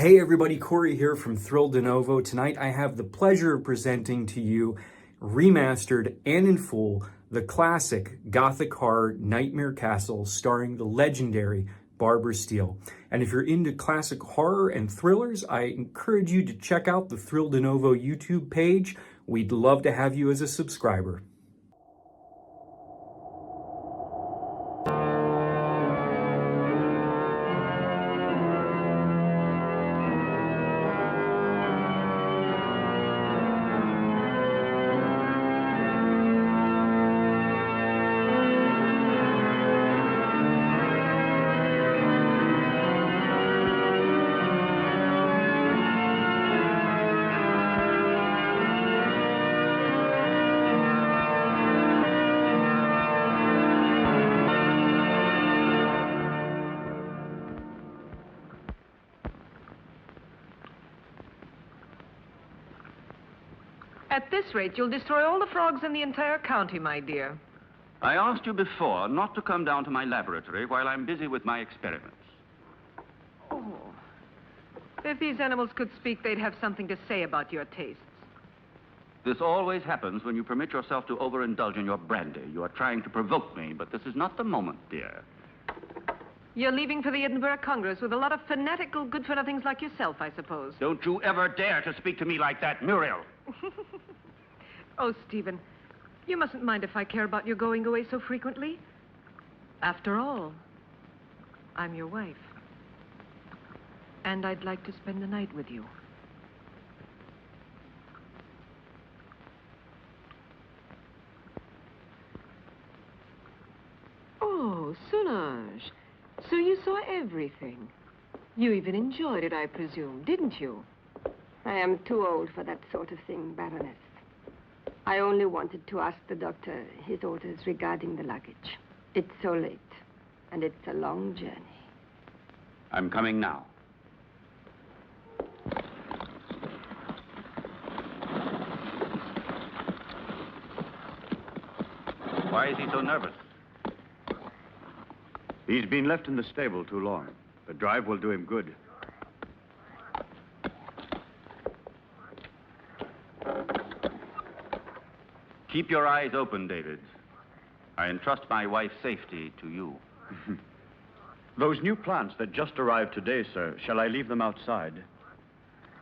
Hey everybody, Corey here from Thrill De Novo. Tonight I have the pleasure of presenting to you, remastered and in full, the classic Gothic horror Nightmare Castle starring the legendary Barbara Steele. And if you're into classic horror and thrillers, I encourage you to check out the Thrill De Novo YouTube page. We'd love to have you as a subscriber. At this rate, you'll destroy all the frogs in the entire county, my dear. I asked you before not to come down to my laboratory while I'm busy with my experiments. Oh. If these animals could speak, they'd have something to say about your tastes. This always happens when you permit yourself to overindulge in your brandy. You are trying to provoke me, but this is not the moment, dear. You're leaving for the Edinburgh Congress with a lot of fanatical good-for-nothings like yourself, I suppose. Don't you ever dare to speak to me like that, Muriel. Oh, Stephen, you mustn't mind if I care about your going away so frequently. After all, I'm your wife. And I'd like to spend the night with you. Oh, Solange. So you saw everything. You even enjoyed it, I presume, didn't you? I am too old for that sort of thing, Baroness. I only wanted to ask the doctor his orders regarding the luggage. It's so late, and it's a long journey. I'm coming now. Why is he so nervous? He's been left in the stable too long. The drive will do him good. Keep your eyes open, David. I entrust my wife's safety to you. Those new plants that just arrived today, sir, shall I leave them outside?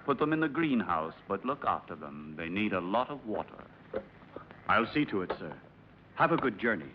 Put them in the greenhouse, but look after them. They need a lot of water. I'll see to it, sir. Have a good journey.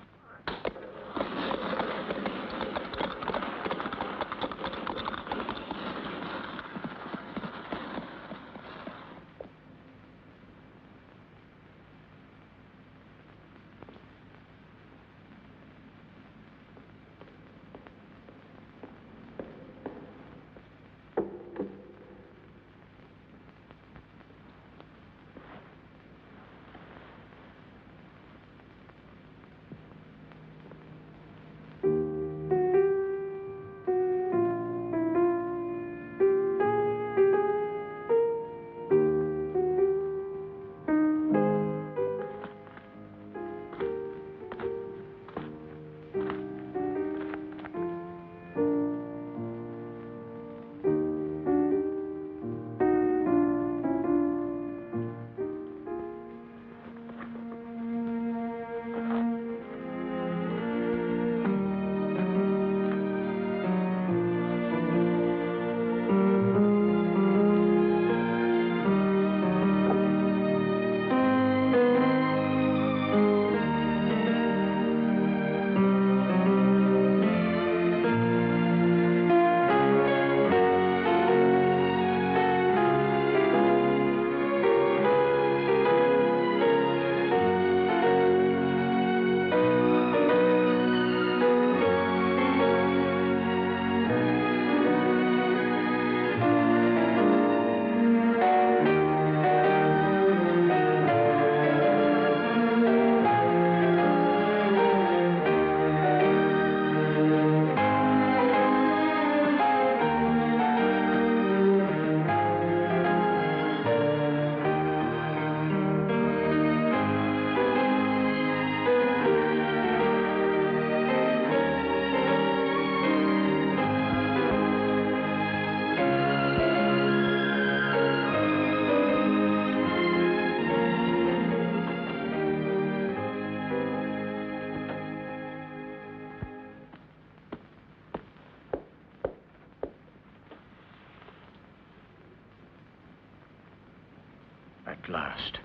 At last.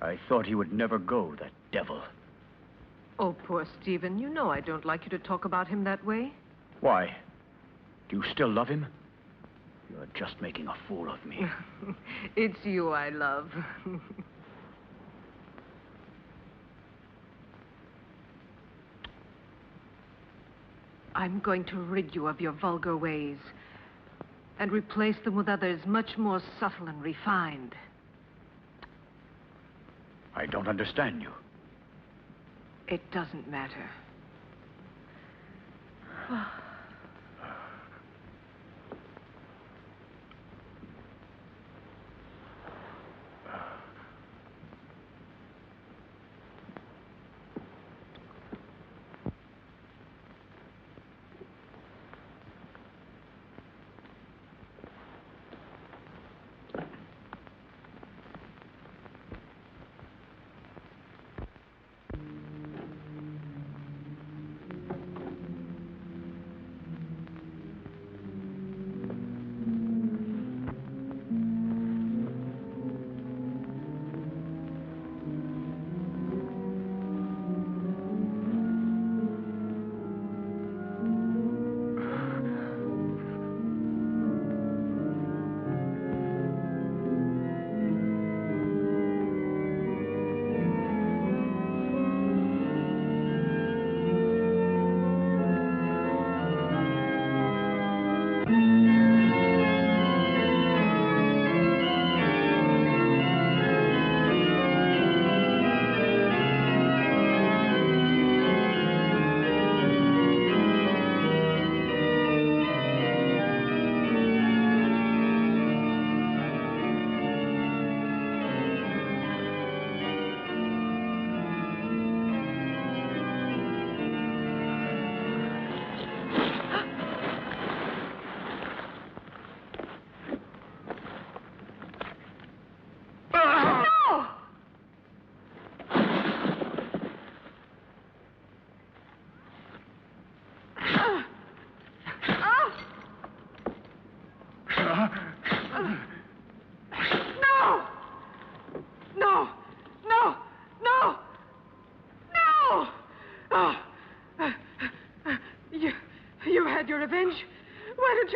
I thought he would never go, that devil. Oh, poor Stephen. You know I don't like you to talk about him that way. Why? Do you still love him? You're just making a fool of me. It's you I love. I'm going to rid you of your vulgar ways and replace them with others much more subtle and refined. I don't understand you. It doesn't matter.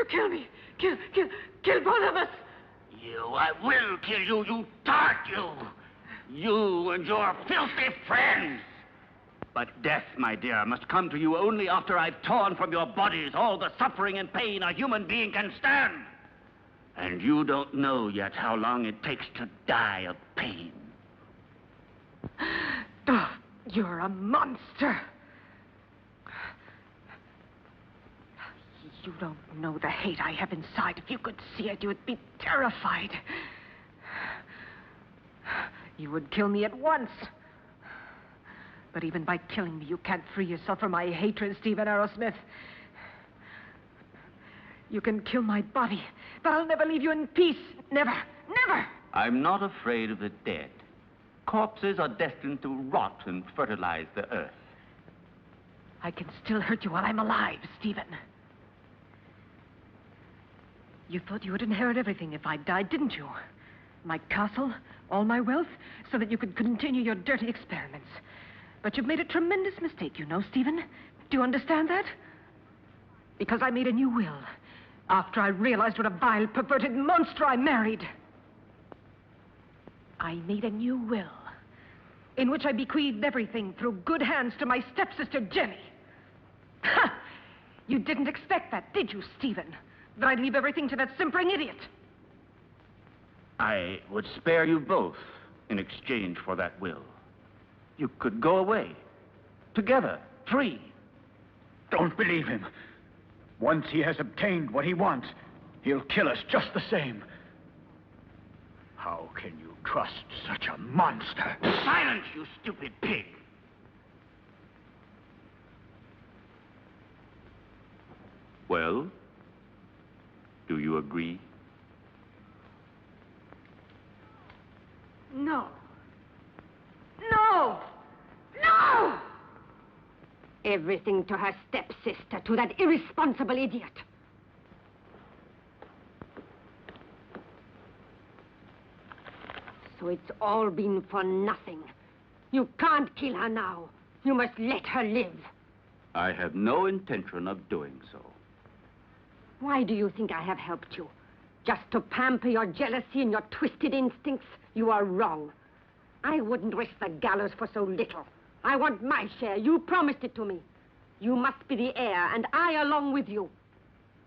Kill me. Kill both of us. I will kill you, you tart, you. You and your filthy friends. But death, my dear, must come to you only after I've torn from your bodies all the suffering and pain a human being can stand. And you don't know yet how long it takes to die of pain. Oh, you're a monster. You don't know the hate I have inside. If you could see it, you would be terrified. You would kill me at once. But even by killing me, you can't free yourself from my hatred, Stephen Arrowsmith. You can kill my body, but I'll never leave you in peace. Never, never. I'm not afraid of the dead. Corpses are destined to rot and fertilize the earth. I can still hurt you while I'm alive, Stephen. You thought you would inherit everything if I died, didn't you? My castle, all my wealth, so that you could continue your dirty experiments. But you've made a tremendous mistake, you know, Stephen. Do you understand that? Because I made a new will after I realized what a vile, perverted monster I married. I made a new will in which I bequeathed everything through good hands to my stepsister, Jenny. Ha! You didn't expect that, did you, Stephen? That I'd leave everything to that simpering idiot. I would spare you both in exchange for that will. You could go away, together, free. Don't believe him. Once he has obtained what he wants, he'll kill us just the same. How can you trust such a monster? Silence, you stupid pig! Well, do you agree? No. No! No! Everything to her stepsister, to that irresponsible idiot. So it's all been for nothing. You can't kill her now. You must let her live. I have no intention of doing so. Why do you think I have helped you? Just to pamper your jealousy and your twisted instincts? You are wrong. I wouldn't risk the gallows for so little. I want my share. You promised it to me. You must be the heir, and I along with you.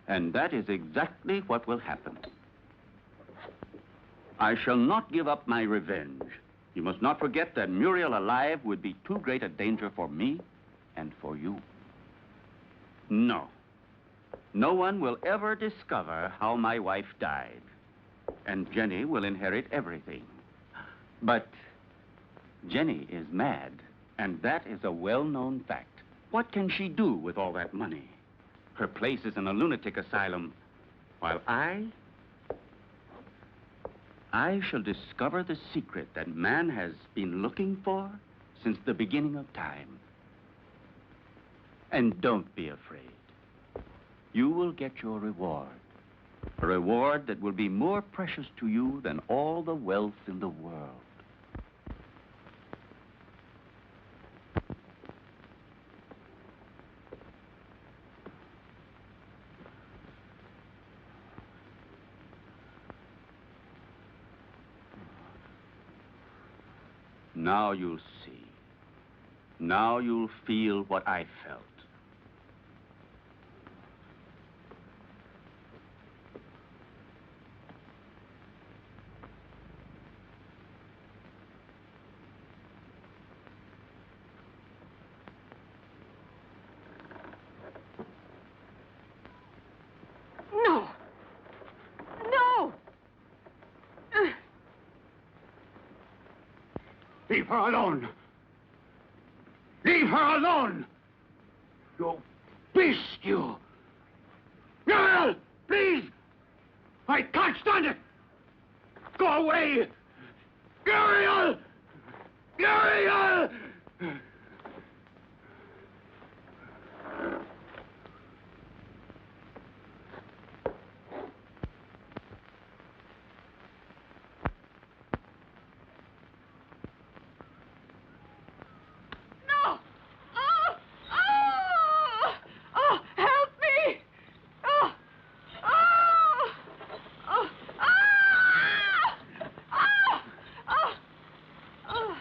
And that is exactly what will happen. I shall not give up my revenge. You must not forget that Muriel alive would be too great a danger for me and for you. No. No one will ever discover how my wife died. And Jenny will inherit everything. But Jenny is mad, and that is a well-known fact. What can she do with all that money? Her place is in a lunatic asylum, while I shall discover the secret that man has been looking for since the beginning of time. And don't be afraid. You will get your reward. A reward that will be more precious to you than all the wealth in the world. Now you'll see. Now you'll feel what I felt. No! No! Leave her alone! Leave her alone! You beast, you! Muriel! Please! I can't stand it! Go away! Muriel! Muriel! No! Oh! Oh! Oh! Help me! Oh! Oh! Oh! Ah! Ah! Oh! Oh!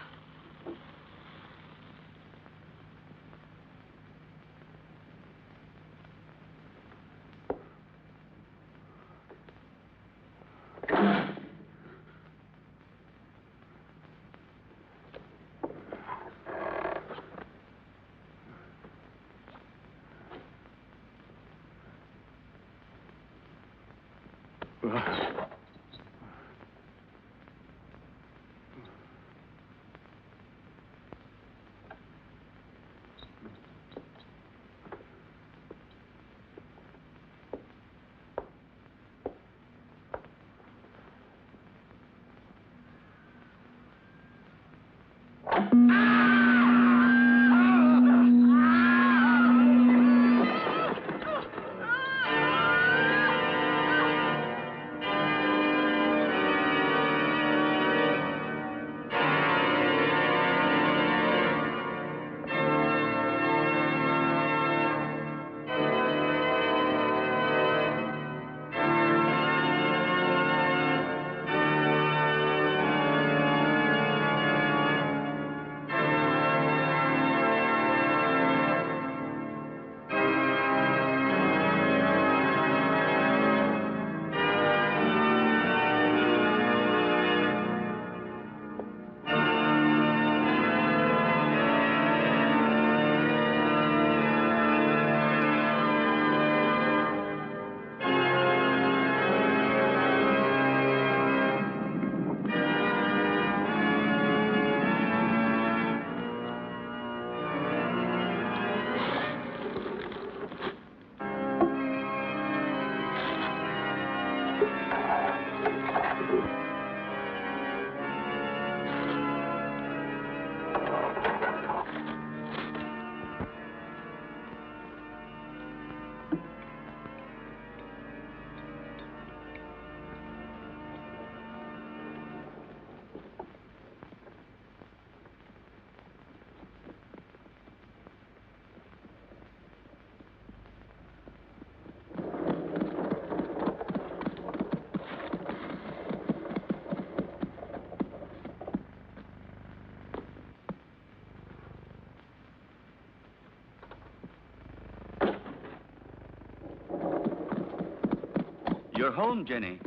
home, Jenny.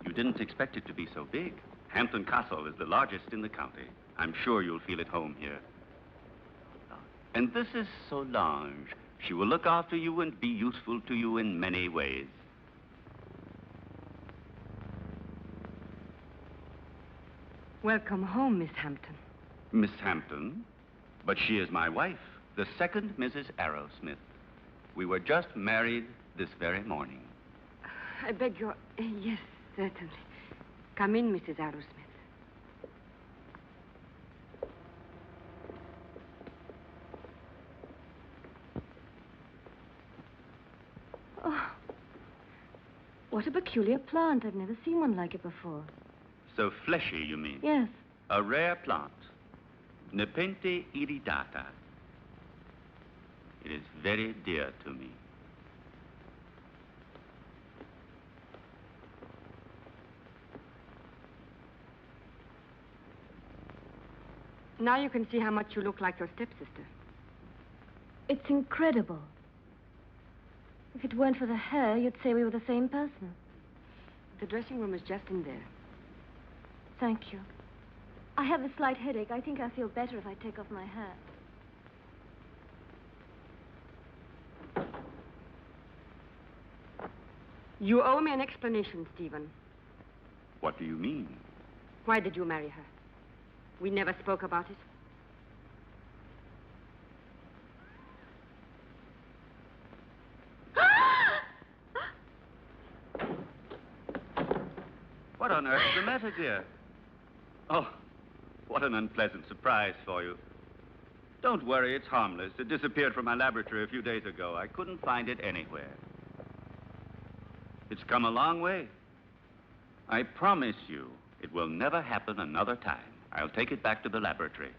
You didn't expect it to be so big. Hampton Castle is the largest in the county. I'm sure you'll feel at home here. And this is Solange. She will look after you and be useful to you in many ways. Welcome home, Miss Hampton. Miss Hampton? But she is my wife, the second Mrs. Arrowsmith. We were just married this very morning. I beg your... Yes, certainly. Come in, Mrs. Arrowsmith. Oh, what a peculiar plant. I've never seen one like it before. So fleshy, you mean? Yes. A rare plant. Nepenthe iridata. It is very dear to me. Now you can see how much you look like your stepsister. It's incredible. If it weren't for the hair, you'd say we were the same person. The dressing room is just in there. Thank you. I have a slight headache. I think I'll feel better if I take off my hat. You owe me an explanation, Stephen. What do you mean? Why did you marry her? We never spoke about it. What on earth's the matter, dear? Oh, what an unpleasant surprise for you. Don't worry, it's harmless. It disappeared from my laboratory a few days ago. I couldn't find it anywhere. It's come a long way. I promise you, it will never happen another time. I'll take it back to the laboratory.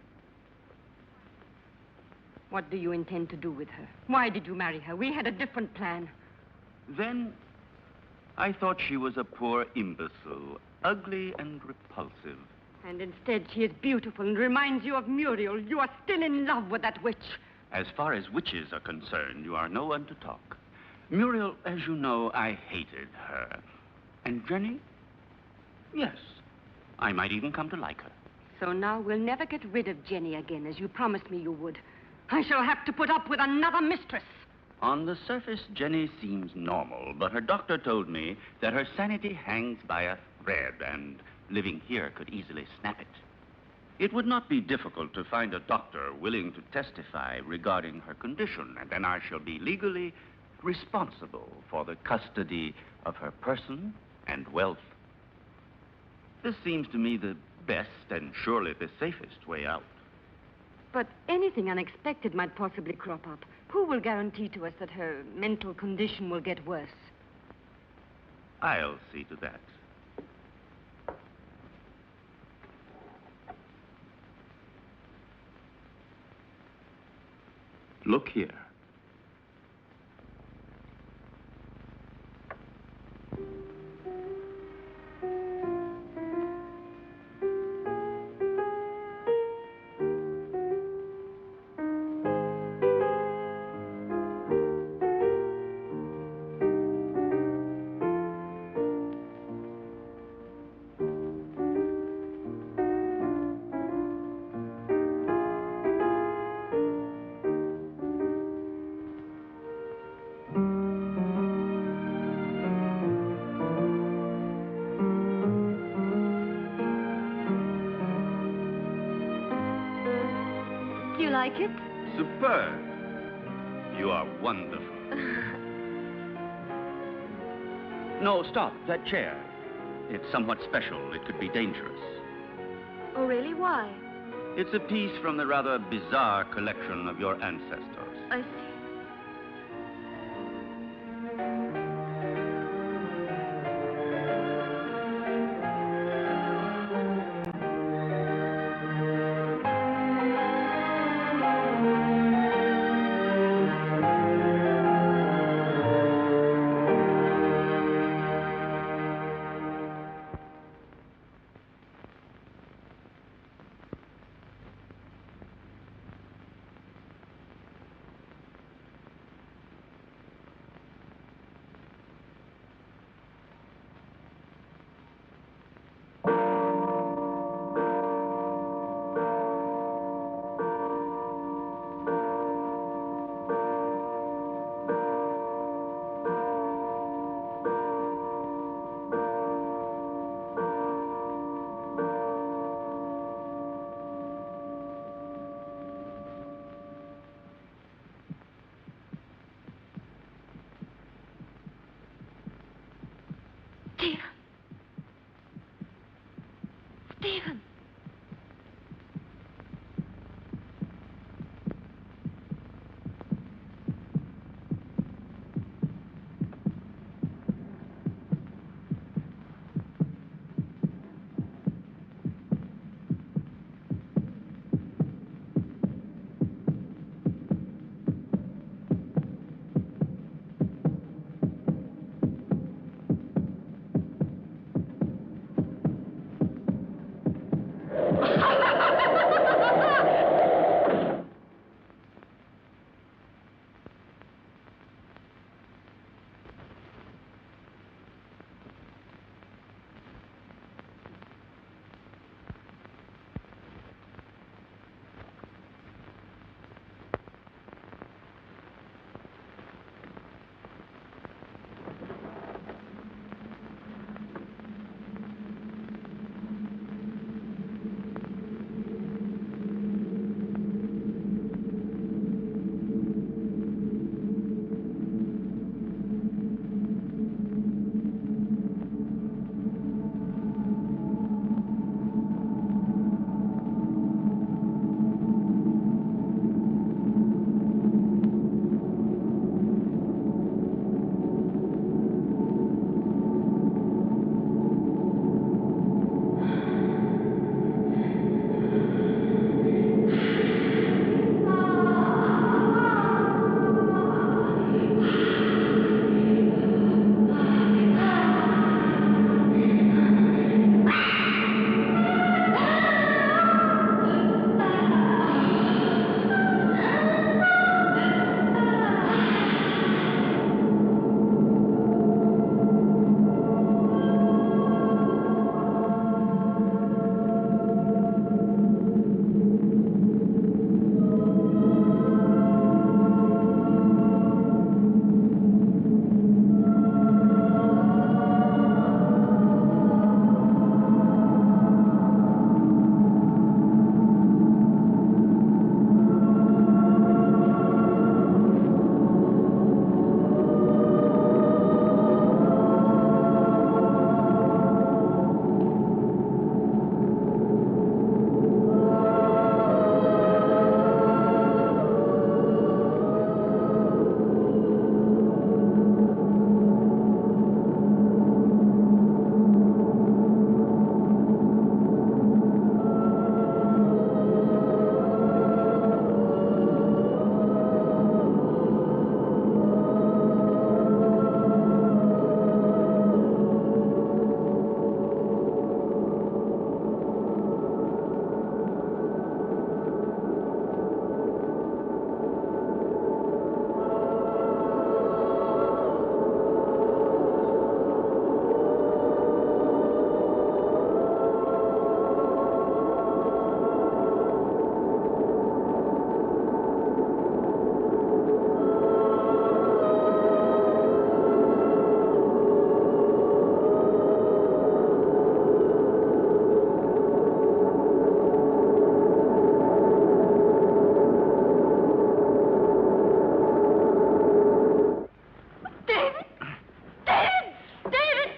What do you intend to do with her? Why did you marry her? We had a different plan. Then, I thought she was a poor imbecile, ugly and repulsive. And instead, she is beautiful and reminds you of Muriel. You are still in love with that witch. As far as witches are concerned, you are no one to talk. Muriel, as you know, I hated her. And Jenny? Yes, I might even come to like her. So now we'll never get rid of Jenny again, as you promised me you would. I shall have to put up with another mistress. On the surface, Jenny seems normal, but her doctor told me that her sanity hangs by a thread, and living here could easily snap it. It would not be difficult to find a doctor willing to testify regarding her condition, and then I shall be legally responsible for the custody of her person and wealth. This seems to me the best and surely the safest way out. But anything unexpected might possibly crop up. Who will guarantee to us that her mental condition will get worse? I'll see to that. Look here. Like it? Superb. You are wonderful. No, stop. That chair. It's somewhat special. It could be dangerous. Oh, really? Why? It's a piece from the rather bizarre collection of your ancestors. I see. Stephen. Stephen.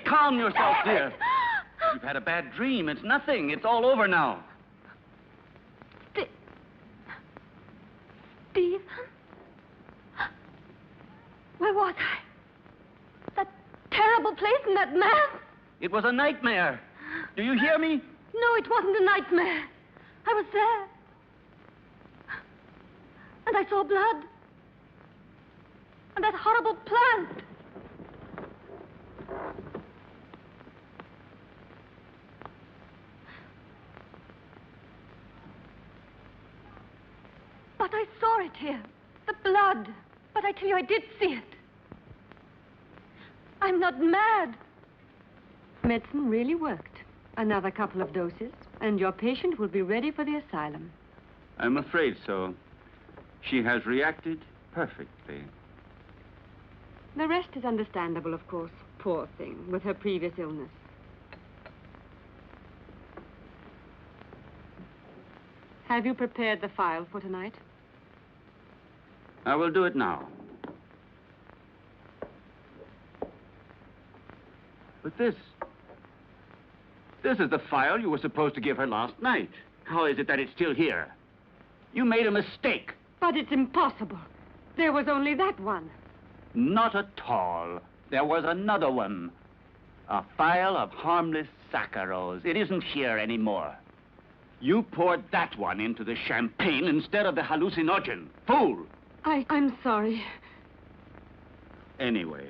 Calm yourself, dear. You've had a bad dream. It's nothing. It's all over now. Steve? Where was I? That terrible place and that man? It was a nightmare. Do you hear me? No, it wasn't a nightmare. I was there. And I saw blood. And that horrible plant. But I saw it here. The blood. But I tell you, I did see it. I'm not mad. Medicine really worked. Another couple of doses, and your patient will be ready for the asylum. I'm afraid so. She has reacted perfectly. The rest is understandable, of course. Poor thing, with her previous illness. Have you prepared the file for tonight? I will do it now. But this is the file you were supposed to give her last night. How is it that it's still here? You made a mistake. But it's impossible. There was only that one. Not at all. There was another one. A file of harmless saccharos. It isn't here anymore. You poured that one into the champagne instead of the hallucinogen. Fool! I'm sorry. Anyway,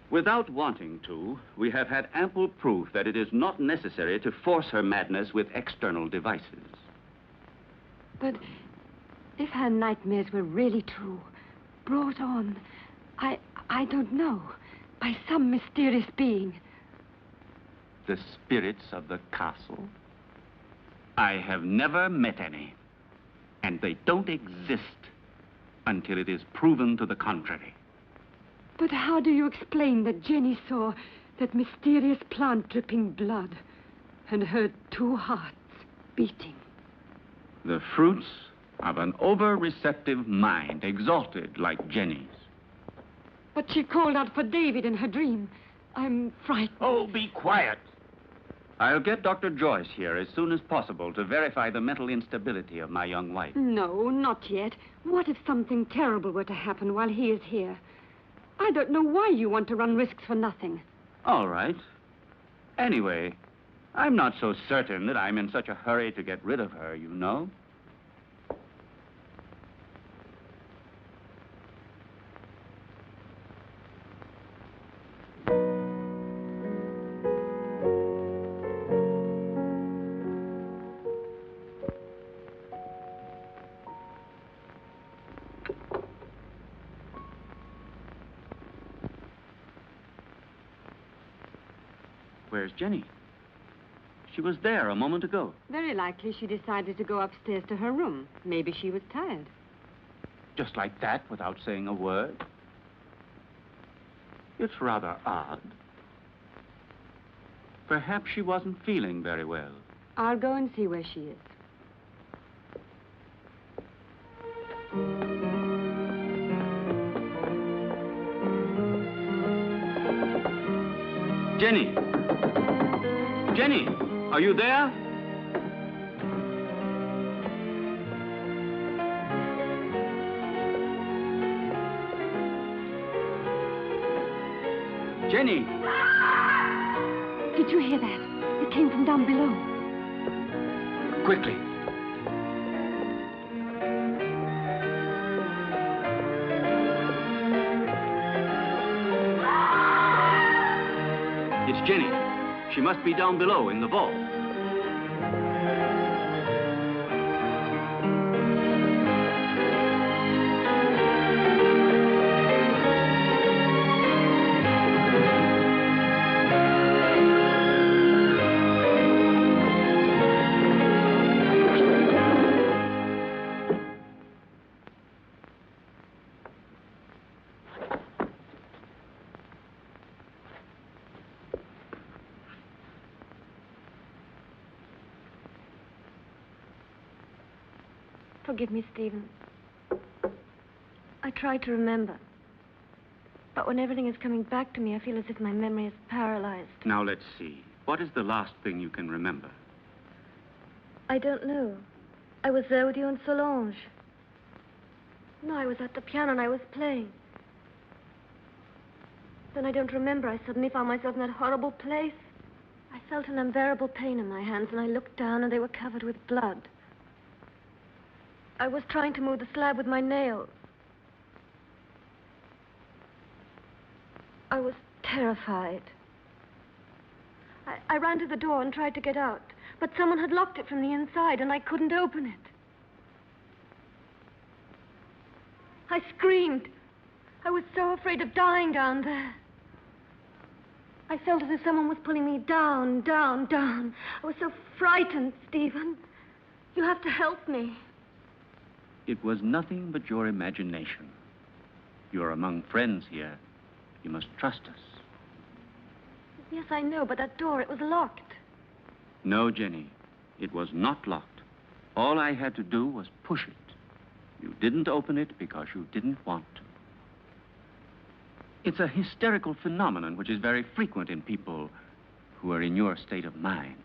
without wanting to, we have had ample proof that it is not necessary to force her madness with external devices. But if her nightmares were really true, brought on, I don't know, by some mysterious being. The spirits of the castle? I have never met any. And they don't exist until it is proven to the contrary. But how do you explain that Jenny saw that mysterious plant dripping blood and heard two hearts beating? The fruits of an over-receptive mind, exalted like Jenny's. But she called out for David in her dream. I'm frightened. Oh, be quiet. I'll get Dr. Joyce here as soon as possible to verify the mental instability of my young wife. No, not yet. What if something terrible were to happen while he is here? I don't know why you want to run risks for nothing. All right. Anyway, I'm not so certain that I'm in such a hurry to get rid of her, you know. Where's Jenny? She was there a moment ago. Very likely she decided to go upstairs to her room. Maybe she was tired. Just like that, without saying a word. It's rather odd. Perhaps she wasn't feeling very well. I'll go and see where she is. Jenny! Jenny, are you there? Jenny! Did you hear that? It came from down below. Quickly. It's Jenny. She must be down below in the vault. Forgive me, Stephen. I try to remember. But when everything is coming back to me, I feel as if my memory is paralyzed. Now, let's see. What is the last thing you can remember? I don't know. I was there with you and Solange. No, I was at the piano and I was playing. Then I don't remember. I suddenly found myself in that horrible place. I felt an unbearable pain in my hands and I looked down and they were covered with blood. I was trying to move the slab with my nails. I was terrified. I ran to the door and tried to get out, but someone had locked it from the inside and I couldn't open it. I screamed. I was so afraid of dying down there. I felt as if someone was pulling me down, down, down. I was so frightened, Stephen. You have to help me. It was nothing but your imagination. You're among friends here. You must trust us. Yes, I know, but that door, it was locked. No, Jenny. It was not locked. All I had to do was push it. You didn't open it because you didn't want to. It's a hysterical phenomenon which is very frequent in people who are in your state of mind.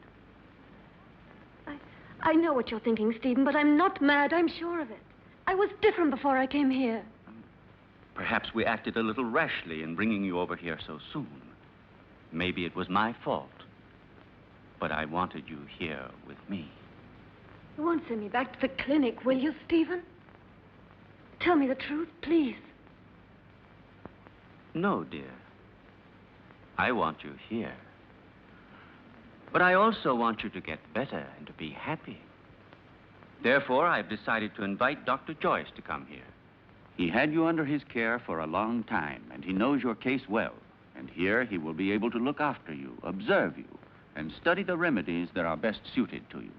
I know what you're thinking, Stephen, but I'm not mad. I'm sure of it. I was different before I came here. Perhaps we acted a little rashly in bringing you over here so soon. Maybe it was my fault. But I wanted you here with me. You won't send me back to the clinic, will you, Stephen? Tell me the truth, please. No, dear. I want you here. But I also want you to get better and to be happy. Therefore, I've decided to invite Dr. Joyce to come here. He had you under his care for a long time, and he knows your case well. And here he will be able to look after you, observe you, and study the remedies that are best suited to you.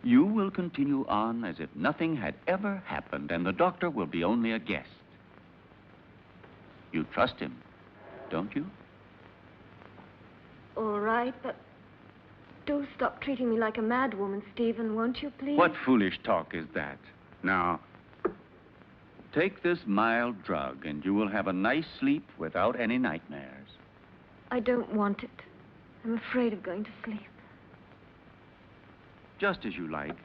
You will continue on as if nothing had ever happened, and the doctor will be only a guest. You trust him, don't you? All right, but do stop treating me like a mad woman, Stephen, won't you, please? What foolish talk is that? Now, take this mild drug, and you will have a nice sleep without any nightmares. I don't want it. I'm afraid of going to sleep. Just as you like.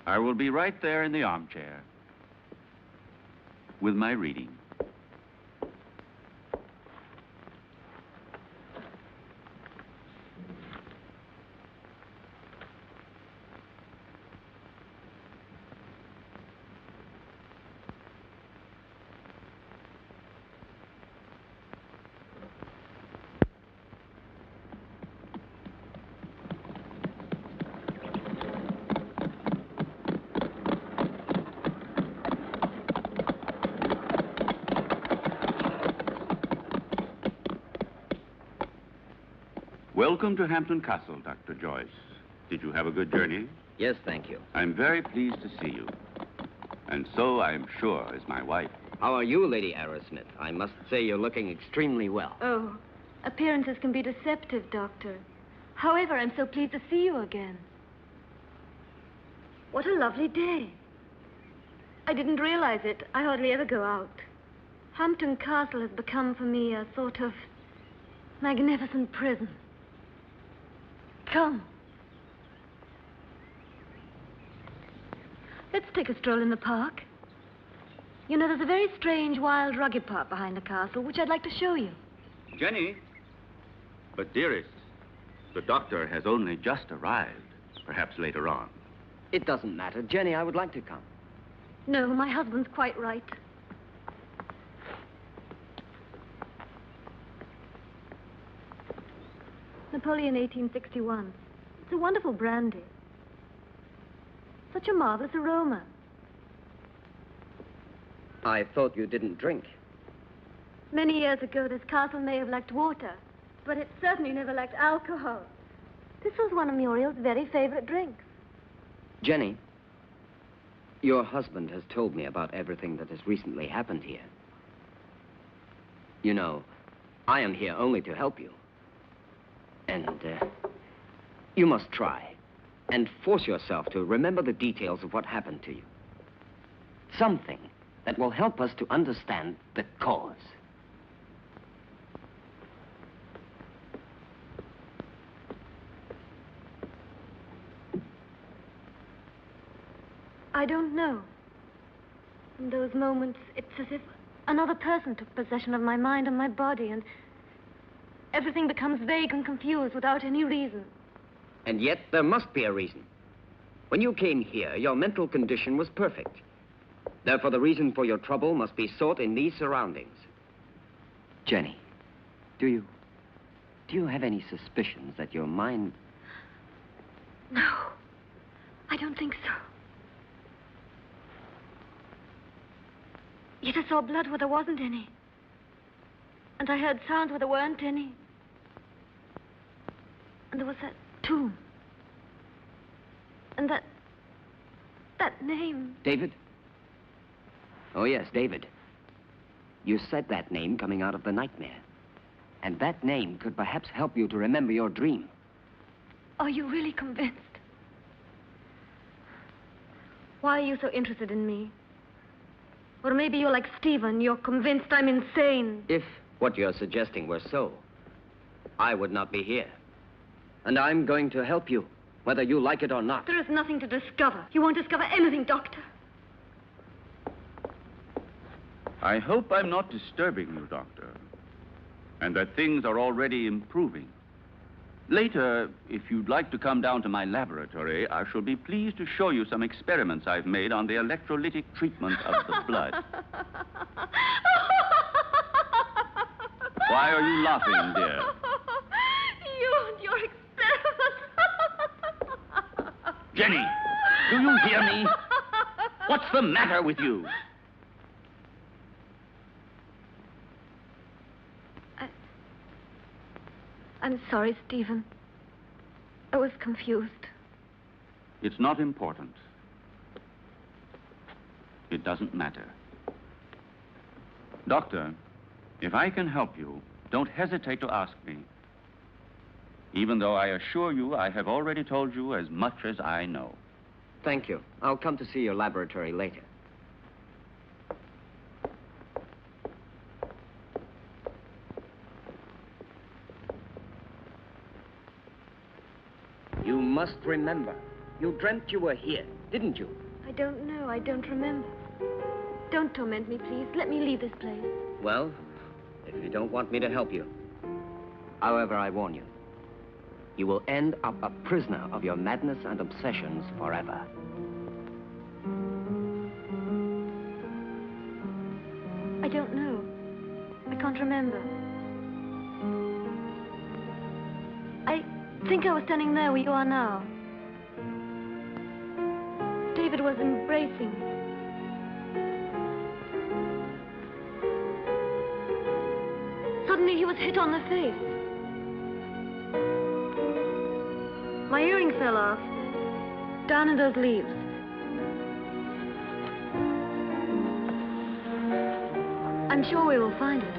I will be right there in the armchair with my reading. Welcome to Hampton Castle, Dr. Joyce. Did you have a good journey? Yes, thank you. I'm very pleased to see you. And so, I'm sure, is my wife. How are you, Lady Arrowsmith? I must say you're looking extremely well. Oh, appearances can be deceptive, Doctor. However, I'm so pleased to see you again. What a lovely day. I didn't realize it. I hardly ever go out. Hampton Castle has become for me a sort of magnificent prison. Come. Let's take a stroll in the park. You know, there's a very strange, wild, rugged part behind the castle, which I'd like to show you. Jenny? But, dearest, the doctor has only just arrived. Perhaps later on. It doesn't matter. Jenny, I would like to come. No, my husband's quite right. Napoleon 1861. It's a wonderful brandy. Such a marvelous aroma. I thought you didn't drink. Many years ago, this castle may have lacked water, but it certainly never lacked alcohol. This was one of Muriel's very favorite drinks. Jenny, your husband has told me about everything that has recently happened here. You know, I am here only to help you. And, you must try and force yourself to remember the details of what happened to you. Something that will help us to understand the cause. I don't know. In those moments, it's as if another person took possession of my mind and my body, and everything becomes vague and confused without any reason. And yet, there must be a reason. When you came here, your mental condition was perfect. Therefore, the reason for your trouble must be sought in these surroundings. Jenny, do you have any suspicions that your mind... No, I don't think so. Yet I saw blood where there wasn't any. And I heard sounds where there weren't any. And there was that tomb. And that name. David? Oh, yes, David. You said that name coming out of the nightmare. And that name could perhaps help you to remember your dream. Are you really convinced? Why are you so interested in me? Or maybe you're like Stephen. You're convinced I'm insane. If what you're suggesting were so, I would not be here. And I'm going to help you, whether you like it or not. There is nothing to discover. You won't discover anything, Doctor. I hope I'm not disturbing you, Doctor, and that things are already improving. Later, if you'd like to come down to my laboratory, I shall be pleased to show you some experiments I've made on the electrolytic treatment of the blood. Why are you laughing, dear? You and your experiments. Jenny, do you hear me? What's the matter with you? I'm sorry, Stephen. I was confused. It's not important. It doesn't matter. Doctor, if I can help you, don't hesitate to ask me. Even though I assure you I have already told you as much as I know. Thank you. I'll come to see your laboratory later. You must remember. You dreamt you were here, didn't you? I don't know. I don't remember. Don't torment me, please. Let me leave this place. Well, if you don't want me to help you. However, I warn you. You will end up a prisoner of your madness and obsessions forever. I don't know. I can't remember. I think I was standing there where you are now. David was embracing me. Suddenly he was hit on the face. My earring fell off, down in those leaves. I'm sure we will find it.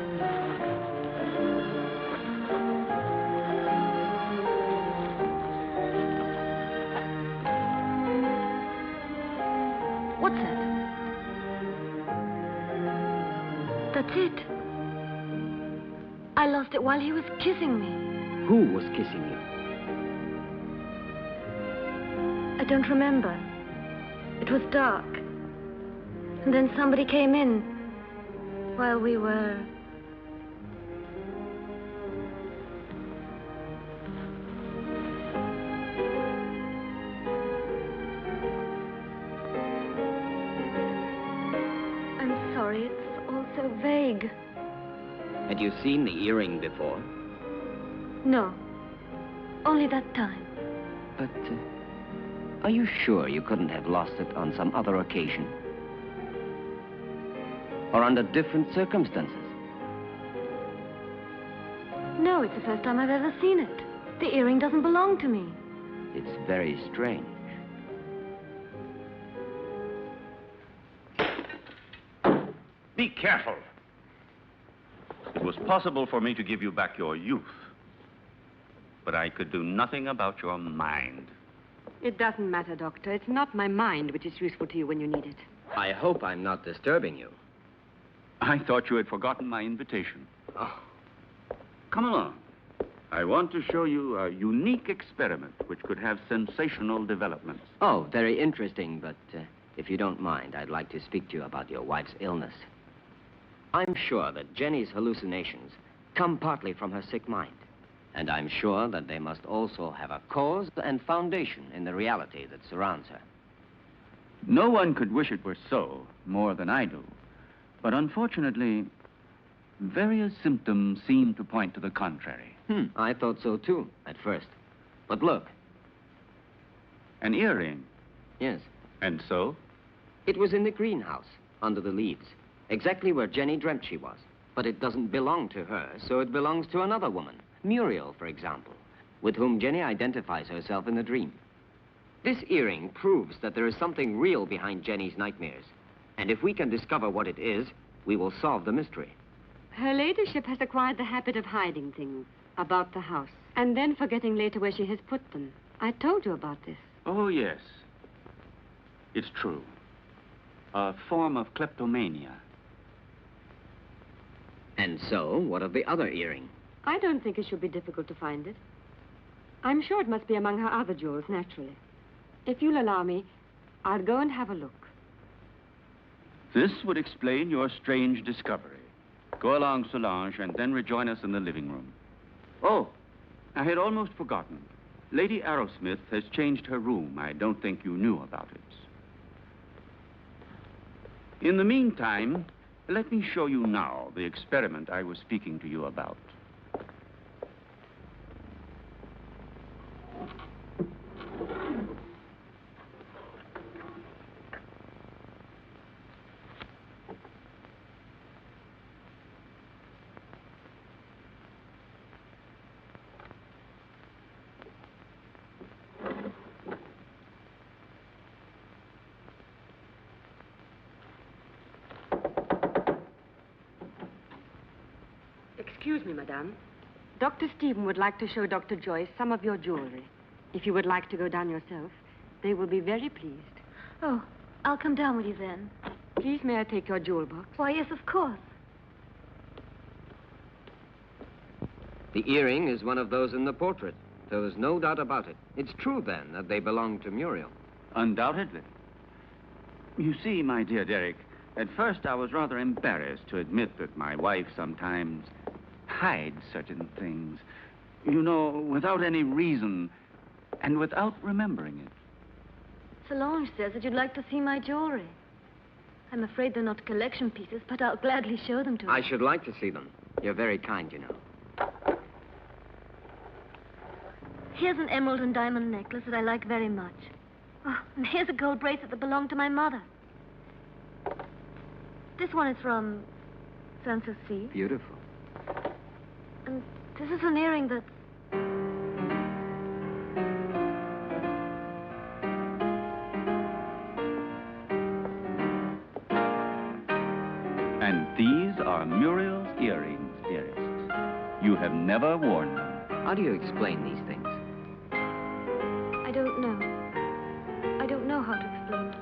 What's that? That's it. I lost it while he was kissing me. Who was kissing you? I don't remember. It was dark. And then somebody came in while we were... I'm sorry, it's all so vague. Had you seen the earring before? No, only that time. But, are you sure you couldn't have lost it on some other occasion? Or under different circumstances? No, it's the first time I've ever seen it. The earring doesn't belong to me. It's very strange. Be careful. It was possible for me to give you back your youth, but I could do nothing about your mind. It doesn't matter, Doctor. It's not my mind which is useful to you when you need it. I hope I'm not disturbing you. I thought you had forgotten my invitation. Oh. Come along. I want to show you a unique experiment which could have sensational developments. Oh, very interesting, but if you don't mind, I'd like to speak to you about your wife's illness. I'm sure that Jenny's hallucinations come partly from her sick mind. And I'm sure that they must also have a cause and foundation in the reality that surrounds her. No one could wish it were so, more than I do. But unfortunately, various symptoms seem to point to the contrary. I thought so too, at first. But look. An earring. Yes. And so? It was in the greenhouse, under the leaves. Exactly where Jenny dreamt she was. But it doesn't belong to her, so it belongs to another woman. Muriel, for example, with whom Jenny identifies herself in the dream. This earring proves that there is something real behind Jenny's nightmares. And if we can discover what it is, we will solve the mystery. Her ladyship has acquired the habit of hiding things about the house, and then forgetting later where she has put them. I told you about this. Oh, yes. It's true. A form of kleptomania. And so, what of the other earring? I don't think it should be difficult to find it. I'm sure it must be among her other jewels, naturally. If you'll allow me, I'll go and have a look. This would explain your strange discovery. Go along, Solange, and then rejoin us in the living room. Oh, I had almost forgotten. Lady Arrowsmith has changed her room. I don't think you knew about it. In the meantime, let me show you now the experiment I was speaking to you about. Excuse me, madame. Dr. Stephen would like to show Dr. Joyce some of your jewelry. If you would like to go down yourself, they will be very pleased. Oh, I'll come down with you then. Please, may I take your jewel box? Why, yes, of course. The earring is one of those in the portrait. There was no doubt about it. It's true, then, that they belong to Muriel. Undoubtedly. You see, my dear Derek, at first I was rather embarrassed to admit that my wife sometimes hides certain things. You know, without any reason and without remembering it. Solange says that you'd like to see my jewelry. I'm afraid they're not collection pieces, but I'll gladly show them to you. I should like to see them. You're very kind, you know. Here's an emerald and diamond necklace that I like very much. Oh, and here's a gold bracelet that belonged to my mother. This one is from Sanssouci. Beautiful. And this is an earring that's... And these are Muriel's earrings, dearest. You have never worn them. How do you explain these things? I don't know. I don't know how to explain them.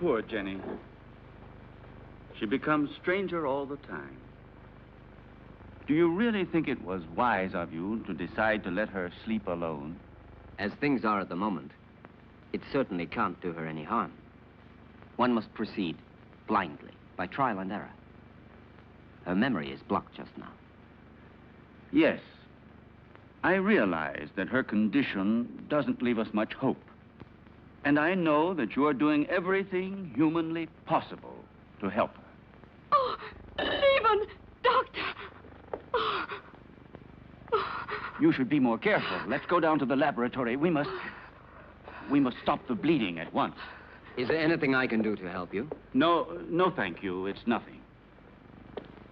Poor Jenny. She becomes stranger all the time. Do you really think it was wise of you to decide to let her sleep alone? As things are at the moment, it certainly can't do her any harm. One must proceed blindly, by trial and error. Her memory is blocked just now. Yes. I realize that her condition doesn't leave us much hope. And I know that you are doing everything humanly possible to help her. Oh, Stephen! Doctor! Oh. You should be more careful. Let's go down to the laboratory. We must stop the bleeding at once. Is there anything I can do to help you? No, thank you. It's nothing.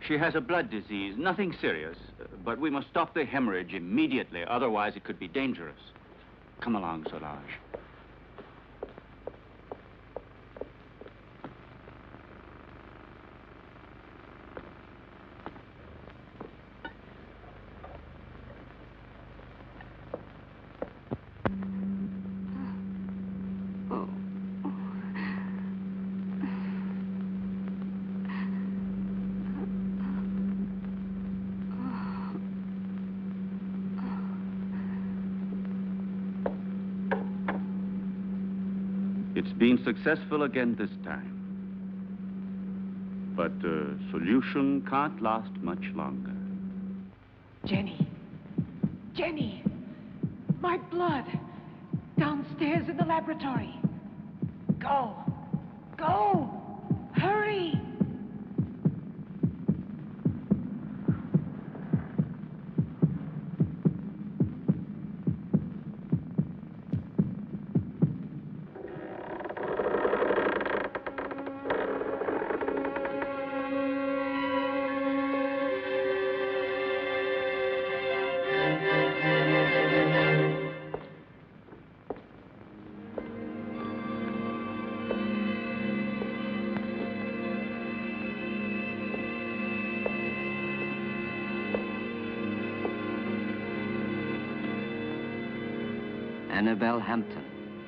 She has a blood disease, nothing serious, but we must stop the hemorrhage immediately, otherwise it could be dangerous. Come along, Solange. It's been successful again this time. But the solution can't last much longer. Jenny. Jenny. My blood. Downstairs in the laboratory. Go. Go. Hurry. Annabelle Hampton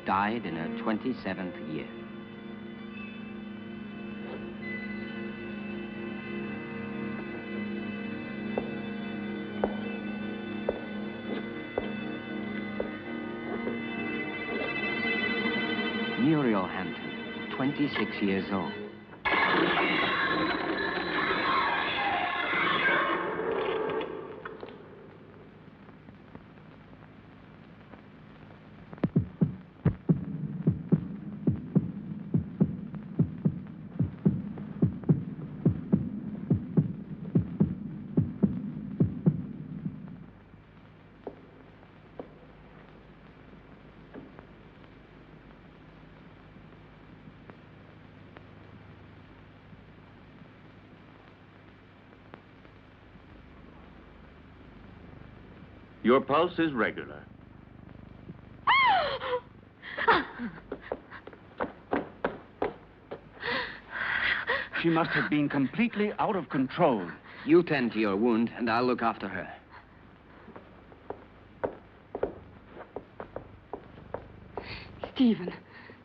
died in her 27th year. Muriel Hampton, 26 years old. Your pulse is regular. She must have been completely out of control. You tend to your wound, and I'll look after her. Stephen,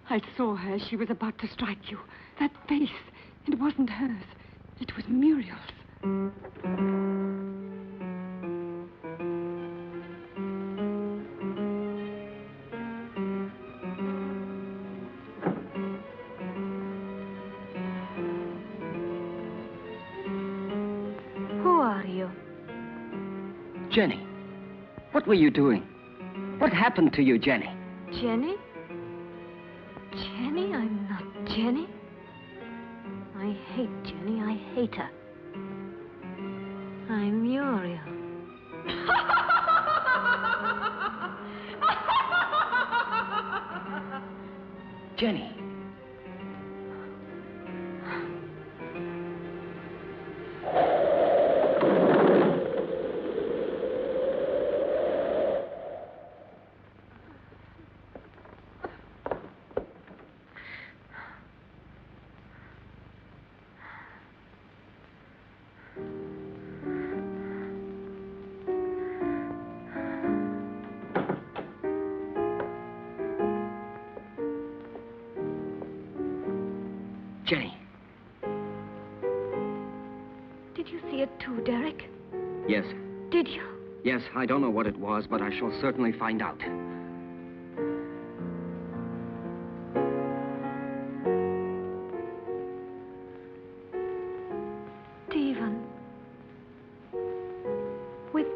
I saw her as she was about to strike you. That face, it wasn't hers. It was Muriel's. Who are you? Jenny, what were you doing? What happened to you, Jenny? Jenny? Jenny? I'm not Jenny. I hate Jenny. I hate her. I'm Muriel. Jenny. Jenny. Did you see it too, Derek? Yes. Did you? Yes, I don't know what it was, but I shall certainly find out. Stephen. With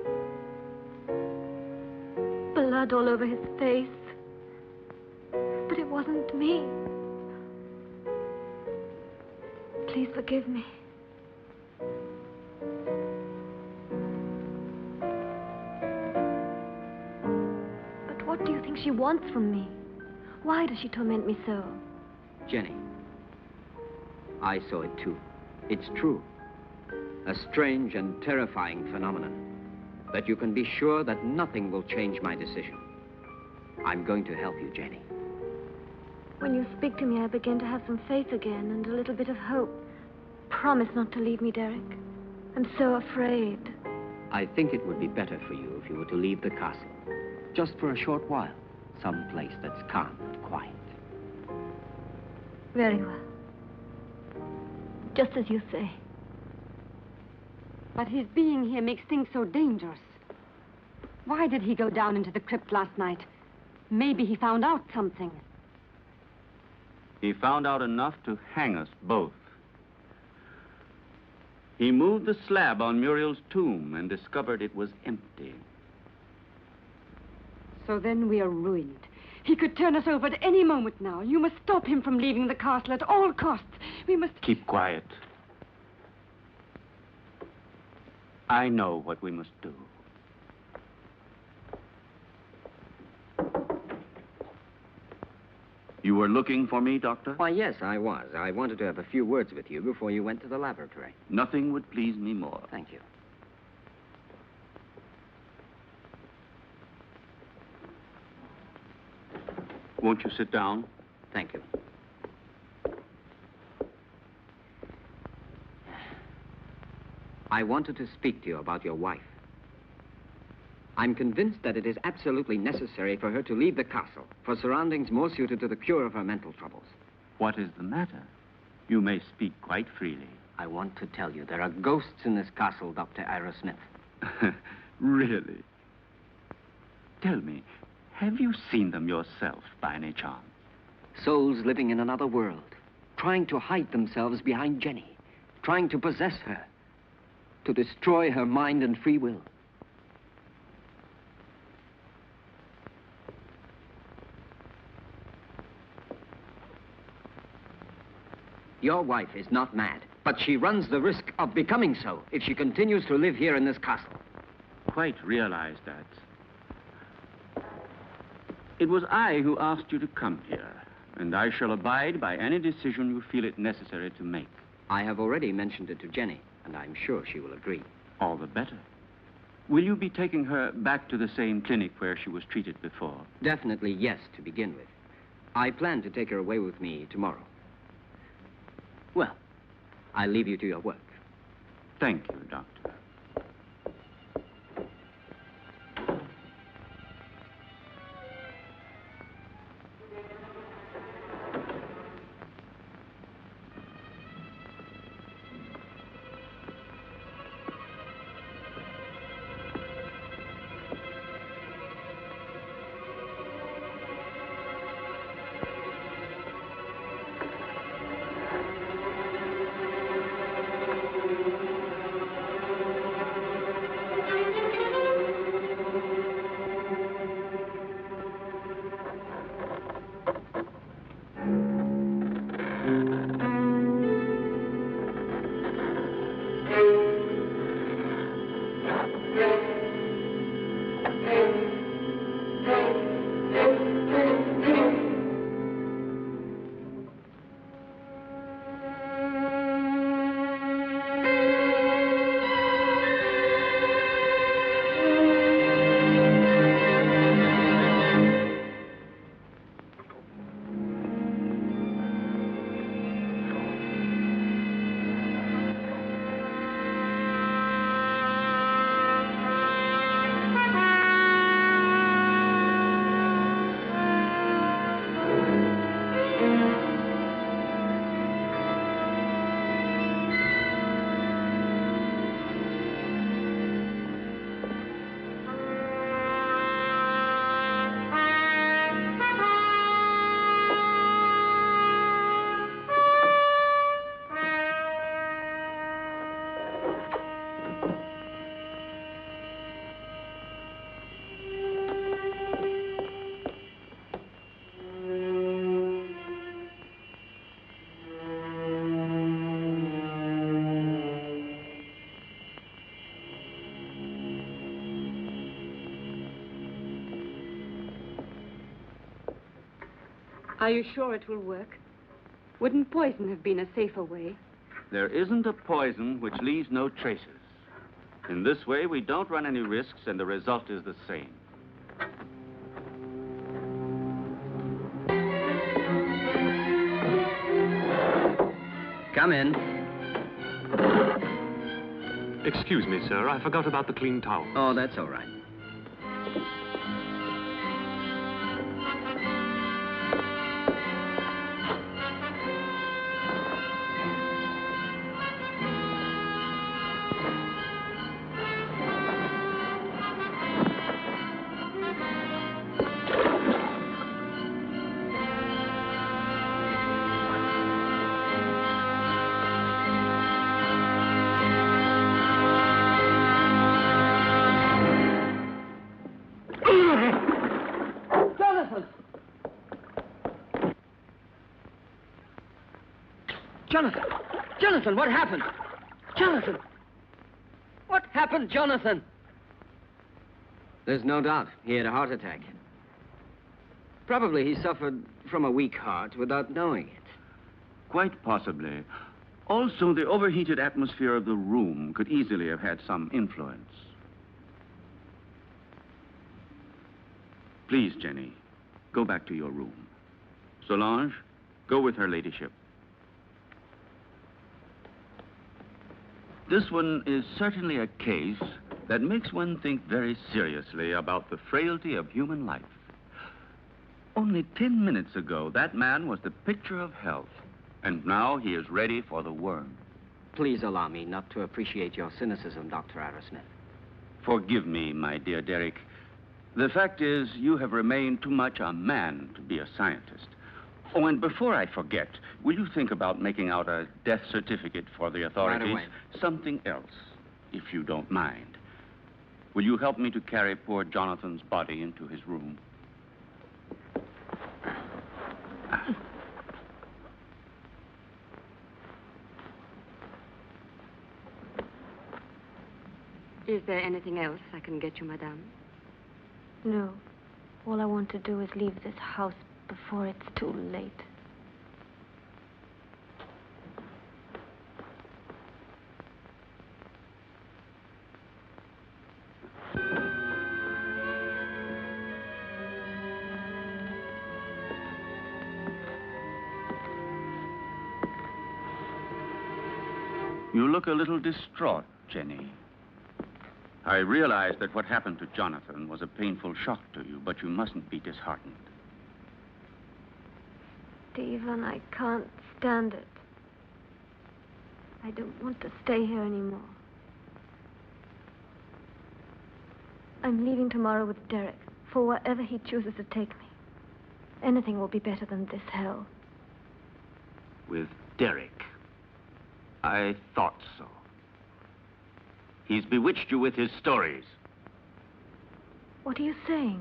blood all over his face. But it wasn't me. Please forgive me. But what do you think she wants from me? Why does she torment me so? Jenny, I saw it too. It's true. A strange and terrifying phenomenon. But you can be sure that nothing will change my decision. I'm going to help you, Jenny. When you speak to me, I begin to have some faith again and a little bit of hope. Promise not to leave me, Derek. I'm so afraid. I think it would be better for you if you were to leave the castle. Just for a short while. Some place that's calm and quiet. Very well. Just as you say. But his being here makes things so dangerous. Why did he go down into the crypt last night? Maybe he found out something. He found out enough to hang us both. He moved the slab on Muriel's tomb and discovered it was empty. So then we are ruined. He could turn us over at any moment now. You must stop him from leaving the castle at all costs. We must... Keep quiet. I know what we must do. You were looking for me, Doctor? Why, yes, I was. I wanted to have a few words with you before you went to the laboratory. Nothing would please me more. Thank you. Won't you sit down? Thank you. I wanted to speak to you about your wife. I'm convinced that it is absolutely necessary for her to leave the castle for surroundings more suited to the cure of her mental troubles. What is the matter? You may speak quite freely. I want to tell you, there are ghosts in this castle, Dr. Arrowsmith. Really? Tell me, have you seen them yourself by any chance? Souls living in another world, trying to hide themselves behind Jenny, trying to possess her, to destroy her mind and free will. Your wife is not mad, but she runs the risk of becoming so if she continues to live here in this castle. Quite realize that. It was I who asked you to come here, and I shall abide by any decision you feel it necessary to make. I have already mentioned it to Jenny, and I'm sure she will agree. All the better. Will you be taking her back to the same clinic where she was treated before? Definitely yes, to begin with. I plan to take her away with me tomorrow. Well, I'll leave you to your work. Thank you, Doctor. Are you sure it will work? Wouldn't poison have been a safer way? There isn't a poison which leaves no traces. In this way, we don't run any risks, and the result is the same. Come in. Excuse me, sir. I forgot about the clean towel. Oh, that's all right. Jonathan! Jonathan, what happened? Jonathan! What happened, Jonathan? There's no doubt he had a heart attack. Probably he suffered from a weak heart without knowing it. Quite possibly. Also, the overheated atmosphere of the room could easily have had some influence. Please, Jenny, go back to your room. Solange, go with her ladyship. This one is certainly a case that makes one think very seriously about the frailty of human life. Only 10 minutes ago, that man was the picture of health, and now he is ready for the worm. Please allow me not to appreciate your cynicism, Dr. Arrowsmith. Forgive me, my dear Derek. The fact is, you have remained too much a man to be a scientist. Oh, and before I forget, will you think about making out a death certificate for the authorities? Right away. Something else, if you don't mind. Will you help me to carry poor Jonathan's body into his room? Is there anything else I can get you, madame? No. All I want to do is leave this house before it's too late. You look a little distraught, Jenny. I realize that what happened to Jonathan was a painful shock to you, but you mustn't be disheartened. Stephen, I can't stand it. I don't want to stay here anymore. I'm leaving tomorrow with Derek for wherever he chooses to take me. Anything will be better than this hell. With Derek? I thought so. He's bewitched you with his stories. What are you saying?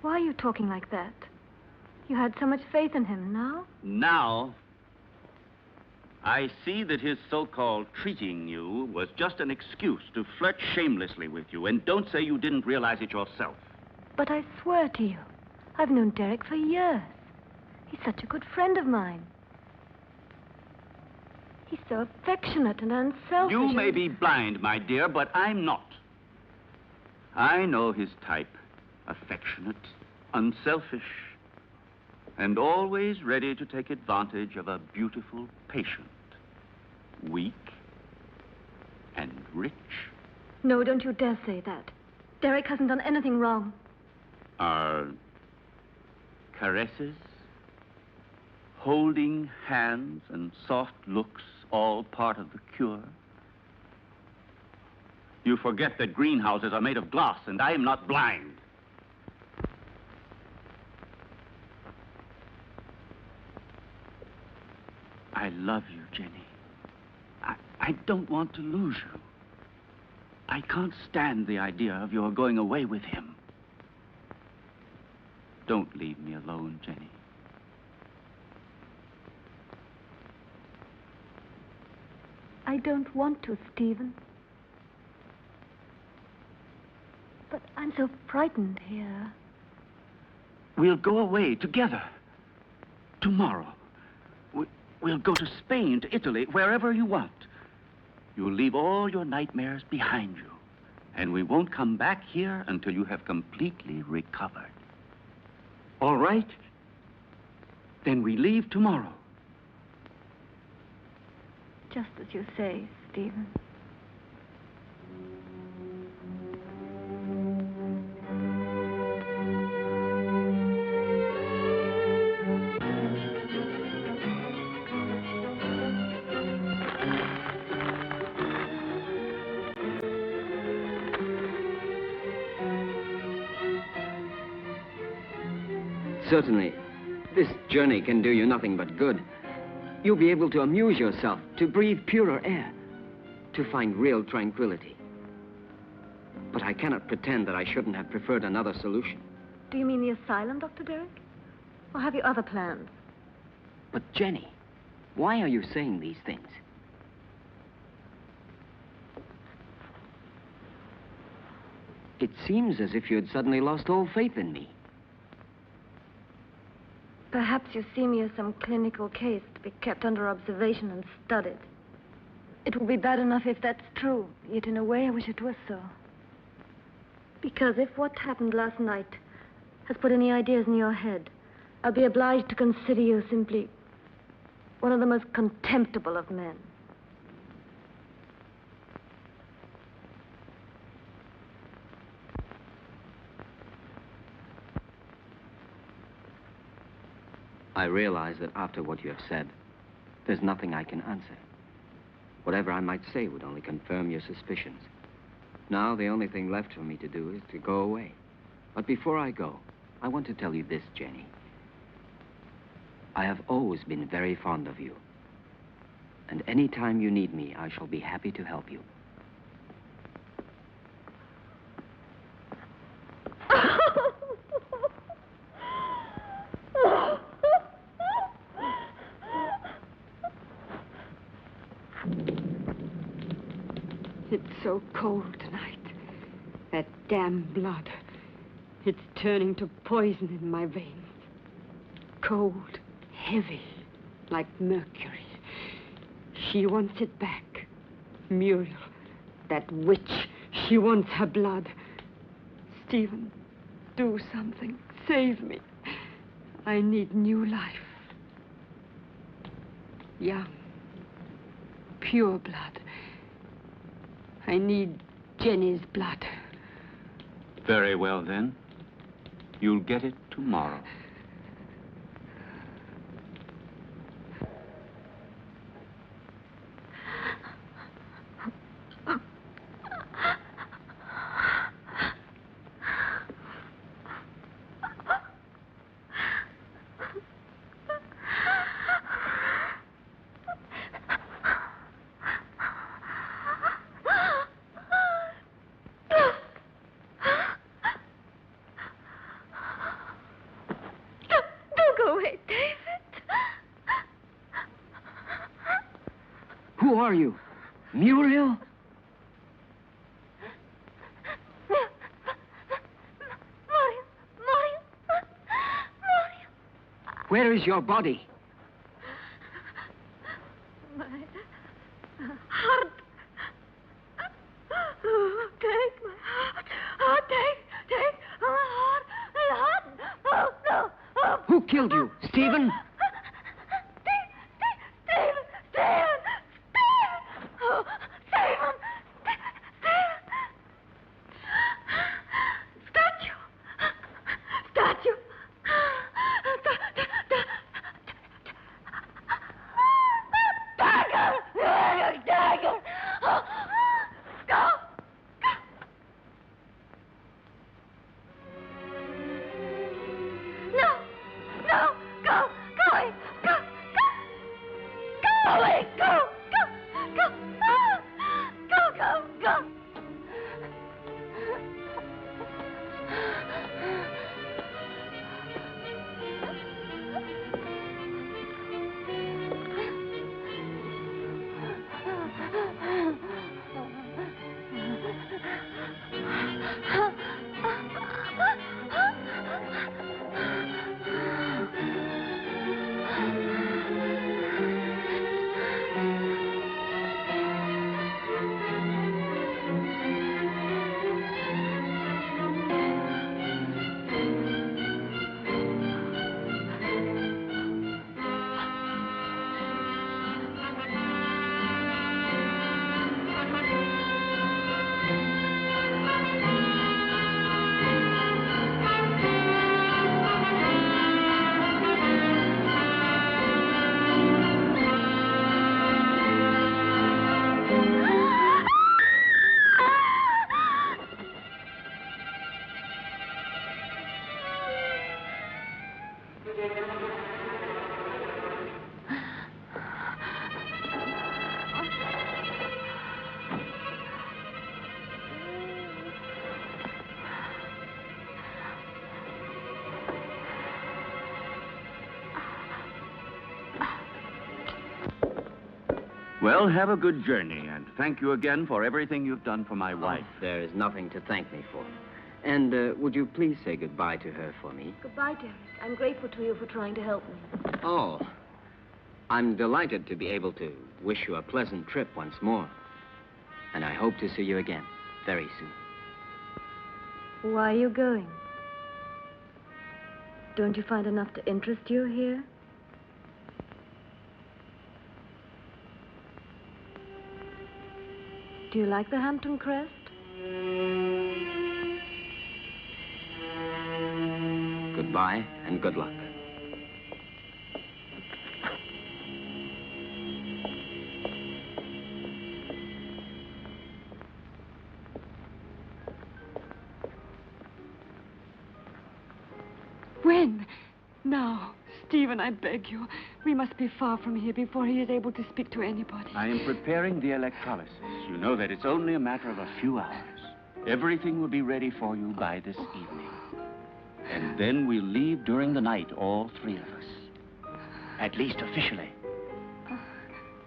Why are you talking like that? You had so much faith in him. Now? Now, I see that his so-called treating you was just an excuse to flirt shamelessly with you, and don't say you didn't realize it yourself. But I swear to you, I've known Derek for years. He's such a good friend of mine. He's so affectionate and unselfish. You may be blind, my dear, but I'm not. I know his type. Affectionate, unselfish, and always ready to take advantage of a beautiful patient. Weak and rich. No, don't you dare say that. Derek hasn't done anything wrong. Are caresses, holding hands, and soft looks all part of the cure? You forget that greenhouses are made of glass, and I am not blind. I love you, Jenny. I don't want to lose you. I can't stand the idea of your going away with him. Don't leave me alone, Jenny. I don't want to, Stephen. But I'm so frightened here. We'll go away together. Tomorrow. We'll go to Spain, to Italy, wherever you want. You'll leave all your nightmares behind you. And we won't come back here until you have completely recovered. All right? Then we leave tomorrow. Just as you say, Stephen. Certainly, this journey can do you nothing but good. You'll be able to amuse yourself, to breathe purer air, to find real tranquility. But I cannot pretend that I shouldn't have preferred another solution. Do you mean the asylum, Dr. Derek? Or have you other plans? But Jenny, why are you saying these things? It seems as if you had suddenly lost all faith in me. Perhaps you see me as some clinical case to be kept under observation and studied. It will be bad enough if that's true, yet in a way I wish it was so. Because if what happened last night has put any ideas in your head, I'll be obliged to consider you simply one of the most contemptible of men. I realize that after what you have said, there's nothing I can answer. Whatever I might say would only confirm your suspicions. Now, the only thing left for me to do is to go away. But before I go, I want to tell you this, Jenny. I have always been very fond of you. And any time you need me, I shall be happy to help you. It's so cold tonight. That damn blood. It's turning to poison in my veins. Cold, heavy, like mercury. She wants it back. Muriel, that witch, she wants her blood. Stephen, do something. Save me. I need new life. Young, pure blood. I need Jenny's blood. Very well, then. You'll get it tomorrow. Who are you? Muriel? Where is your body? My heart. Oh, take my heart. Oh, take my heart. My heart. Oh, no. Oh. Who killed you? Stephen? Well, have a good journey, and thank you again for everything you've done for my wife. There is nothing to thank me for. And would you please say goodbye to her for me? Goodbye, Derek. I'm grateful to you for trying to help me. Oh, I'm delighted to be able to wish you a pleasant trip once more. And I hope to see you again very soon. Why are you going? Don't you find enough to interest you here? Do you like the Hampton crest? Goodbye and good luck. now. Stephen, I beg you. We must be far from here before he is able to speak to anybody. I am preparing the electrolysis. You know that it's only a matter of a few hours. Everything will be ready for you by this evening. And then we'll leave during the night, all three of us. At least officially.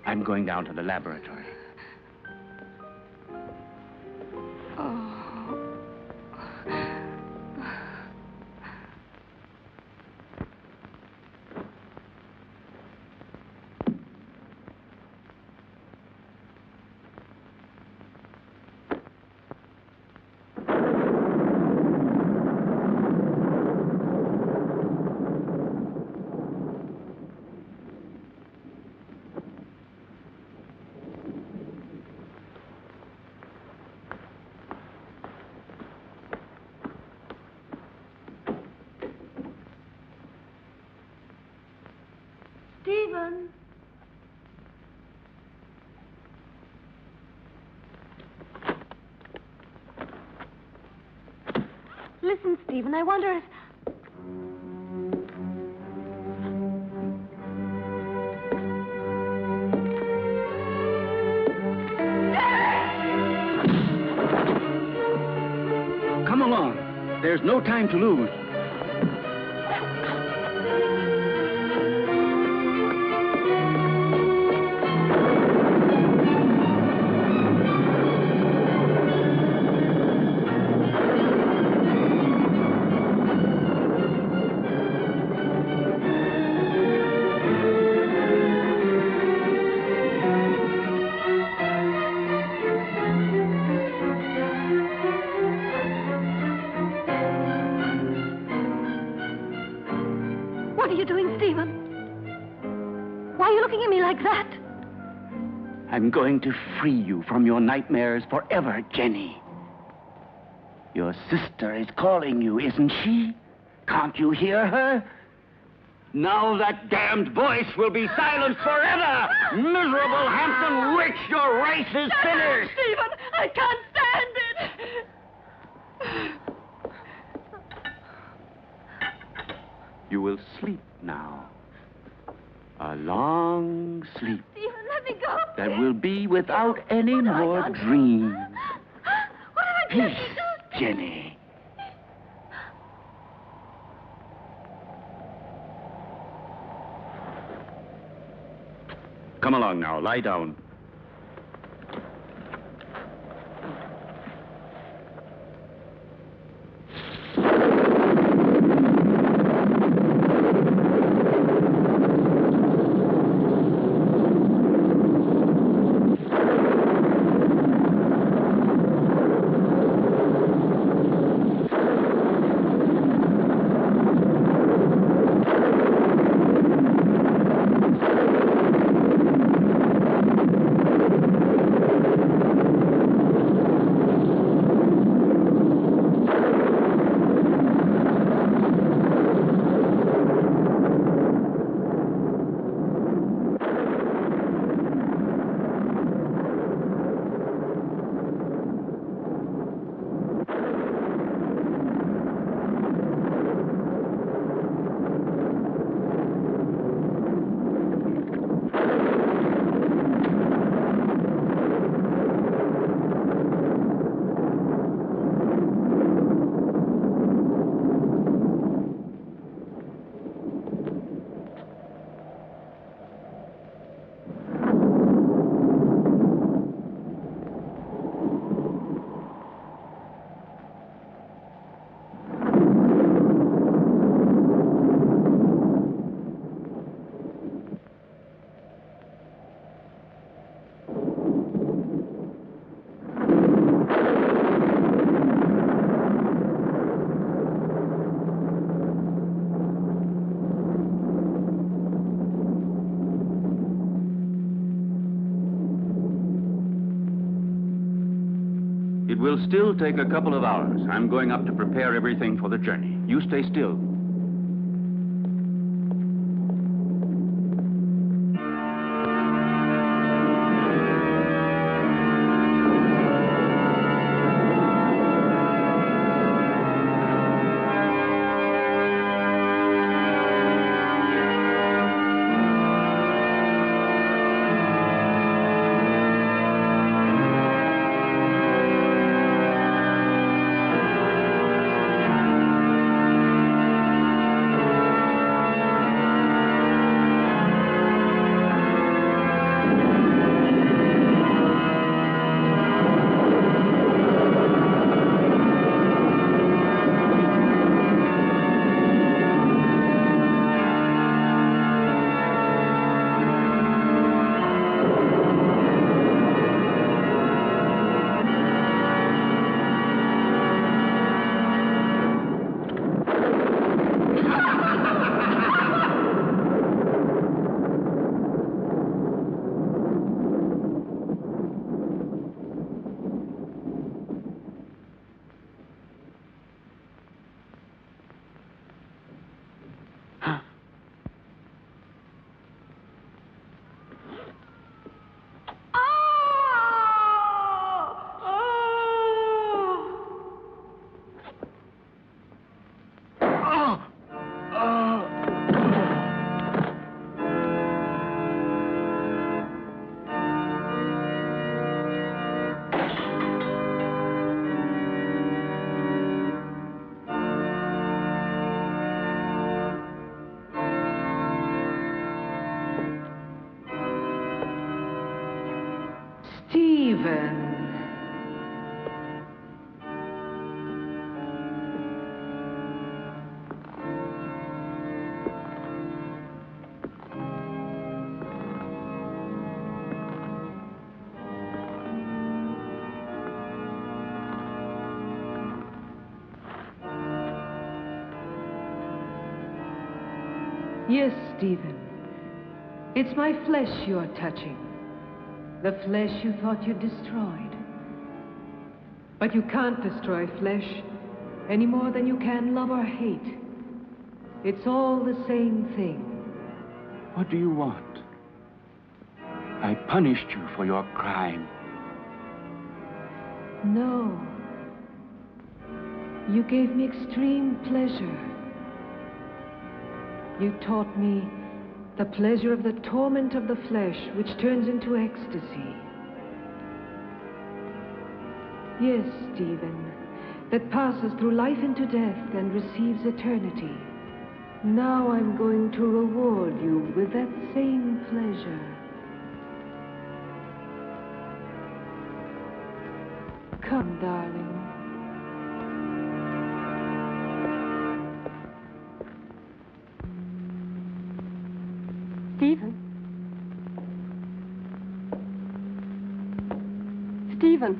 I'm going down to the laboratory. Stephen. Listen, Stephen, I wonder if... Come along. There's no time to lose. What are you doing, Stephen? Why are you looking at me like that? I'm going to free you from your nightmares forever, Jenny. Your sister is calling you, isn't she? Can't you hear her? Now that damned voice will be silenced forever! Miserable Hampton witch, your race is finished! Stephen, I can't stand it! You will sleep now. A long sleep Stephen, let me go. that will be without any What have I more done? dreams. What have I done? Peace, Jenny. Come along now, lie down. It will still take a couple of hours. I'm going up to prepare everything for the journey. You stay still. Stephen. Yes, Stephen. It's my flesh you're touching. The flesh you thought you destroyed. But you can't destroy flesh any more than you can love or hate. It's all the same thing. What do you want? I punished you for your crime. No. You gave me extreme pleasure. You taught me the pleasure of the torment of the flesh, which turns into ecstasy. Yes, Stephen, that passes through life into death and receives eternity. Now I'm going to reward you with that same pleasure. Come, darling. Stephen? Stephen?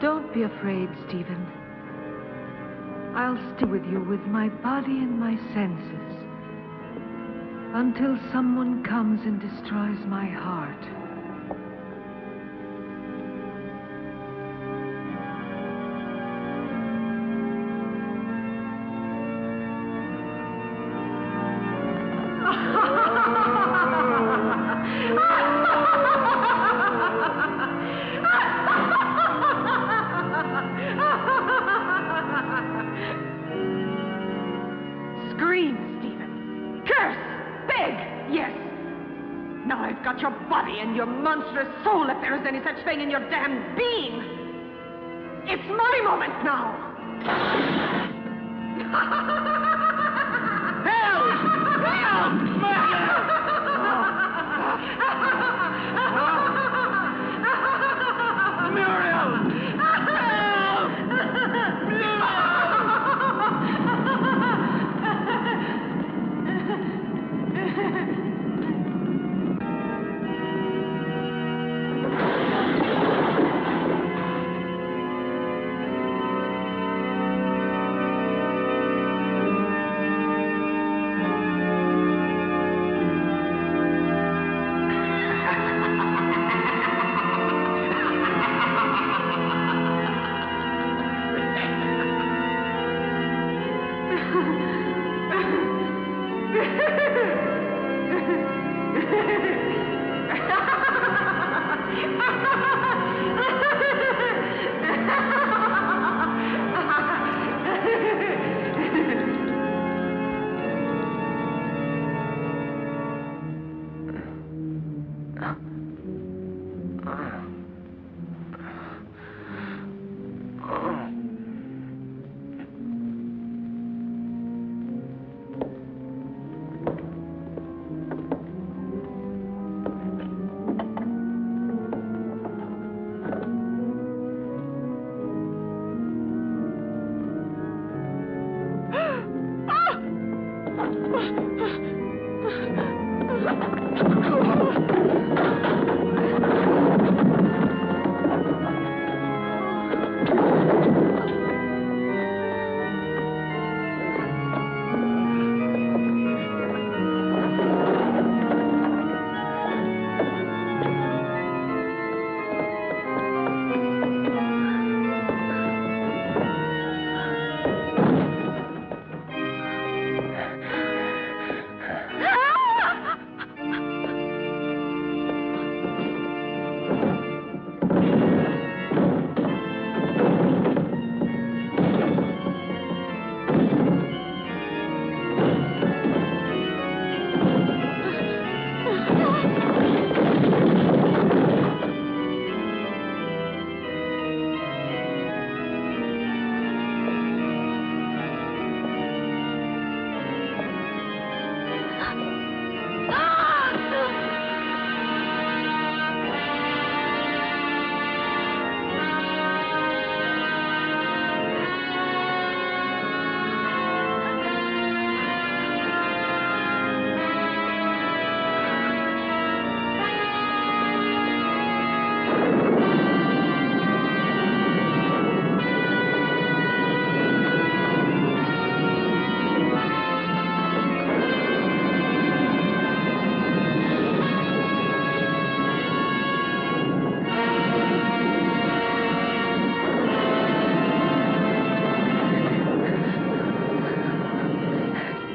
Don't be afraid, Stephen. I'll stay with you with my body and my senses until someone comes and destroys my heart. Scream, Stephen. Curse! Beg! Yes! Now I've got your body and your monstrous soul, if there is any such thing in your damned being. It's my moment now! Help! Help! Muriel!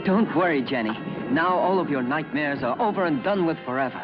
Don't worry, Jenny. Now all of your nightmares are over and done with forever.